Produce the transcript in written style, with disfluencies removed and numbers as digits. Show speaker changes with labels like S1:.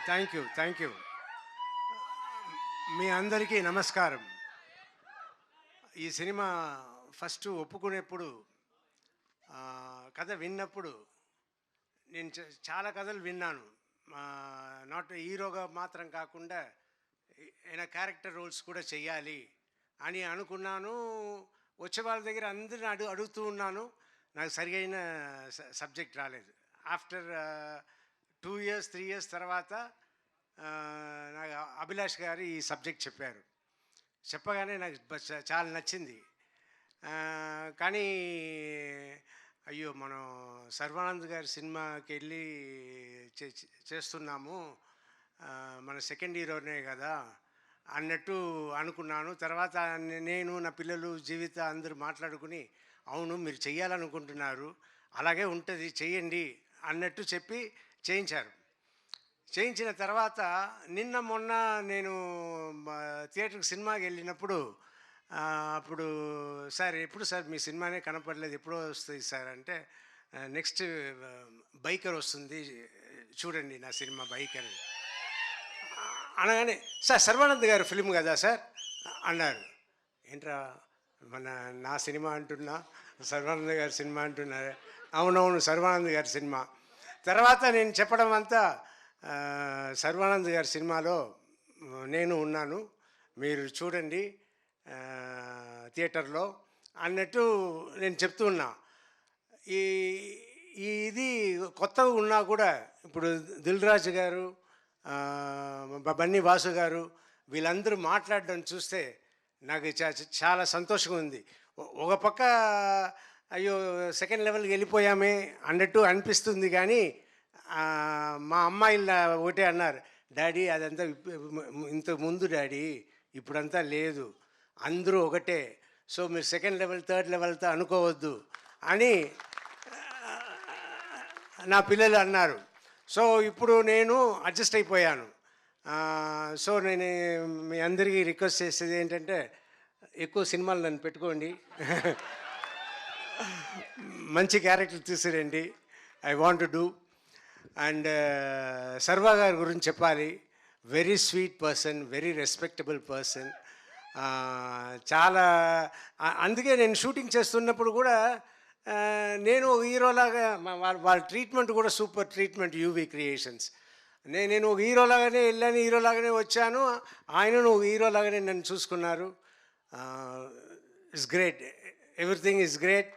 S1: Thank you. మీ అందరికీ నమస్కారం. ఈ సినిమా ఫస్ట్ ఒప్పుకునేప్పుడు కథ విన్నప్పుడు నేను చాలా కథలు విన్నాను. నాట్ హీరోగా మాత్రం కాకుండా ఏదైనా క్యారెక్టర్ రోల్స్ కూడా చెయ్యాలి అని అనుకున్నాను. వచ్చే వాళ్ళ దగ్గర అందరిని అడుగుతూ ఉన్నాను. నాకు సరియైన సబ్జెక్ట్ రాలేదు. ఆఫ్టర్ 2 ఇయర్స్ 3 ఇయర్స్ తర్వాత నాకు అభిలాష్ గారు ఈ సబ్జెక్ట్ చెప్పారు. చెప్పగానే నాకు చాలా నచ్చింది. కానీ అయ్యో, మనం సర్వానంద్ గారి సినిమాకి వెళ్ళి చేస్తున్నాము, మన సెకండ్ హీరోనే కదా అన్నట్టు అనుకున్నాను. తర్వాత నేను, నా పిల్లలు, జీవిత అందరూ మాట్లాడుకుని, అవును మీరు చెయ్యాలనుకుంటున్నారు, అలాగే ఉంటుంది, చెయ్యండి అన్నట్టు చెప్పి చేయించారు. చేయించిన తర్వాత నిన్న మొన్న నేను థియేటర్కి సినిమాకి వెళ్ళినప్పుడు అప్పుడు, సార్ ఎప్పుడు సార్ మీ సినిమానే కనపడలేదు, ఎప్పుడో వస్తుంది సార్ అంటే, నెక్స్ట్ బైకర్ వస్తుంది చూడండి నా సినిమా బైకర్ అనగానే, సార్ సర్వానంద్ గారు ఫిల్మ్ కదా సార్ అన్నారు. ఏంట్రా నా సినిమా అంటున్నా, సర్వానంద్ గారి సినిమా అంటున్నారు. అవునవును సర్వానంద్ గారి సినిమా. తర్వాత నేను చెప్పడం అంతా, సర్వానంద్ గారి సినిమాలో నేను ఉన్నాను, మీరు చూడండి థియేటర్లో అన్నట్టు నేను చెప్తూ ఉన్నా. ఈ ఇది కొత్తగా ఉన్నా కూడా ఇప్పుడు దిల్ రాజు గారు, బన్నీ వాసు గారు వీళ్ళందరూ మాట్లాడడం చూస్తే నాకు చాలా సంతోషంగా ఉంది. ఒక పక్క అయ్యో సెకండ్ లెవెల్కి వెళ్ళిపోయామే అన్నట్టు అనిపిస్తుంది. కానీ మా అమ్మాయిలు ఒకటే అన్నారు, డాడీ అదంతా ఇంతకు ముందు డాడీ, ఇప్పుడంతా లేదు, అందరూ ఒకటే, సో మీరు సెకండ్ లెవెల్ థర్డ్ లెవెల్తో అనుకోవద్దు అని నా పిల్లలు అన్నారు. సో ఇప్పుడు నేను అడ్జస్ట్ అయిపోయాను. సో నేను మీ అందరికీ రిక్వెస్ట్ చేసేది ఏంటంటే, ఎక్కువ సినిమాలు నన్ను పెట్టుకోండి, మంచి క్యారెక్టర్ తీసిరండి, I want to do. And Sarva గారి గురించి చెప్పాలి, very sweet person, very respectable person. చాలా అందుకే నేను షూటింగ్ చేస్తున్నప్పుడు కూడా నేను ఒక హీరోలాగా, వాళ్ళ ట్రీట్మెంట్ కూడా సూపర్ ట్రీట్మెంట్, యూవీ క్రియేషన్స్. నేను ఒక హీరోలాగానే వెళ్ళాను, హీరోలాగానే వచ్చాను, ఆయనను ఒక హీరోలాగానే నన్ను చూసుకున్నారు. It's great, everything is great.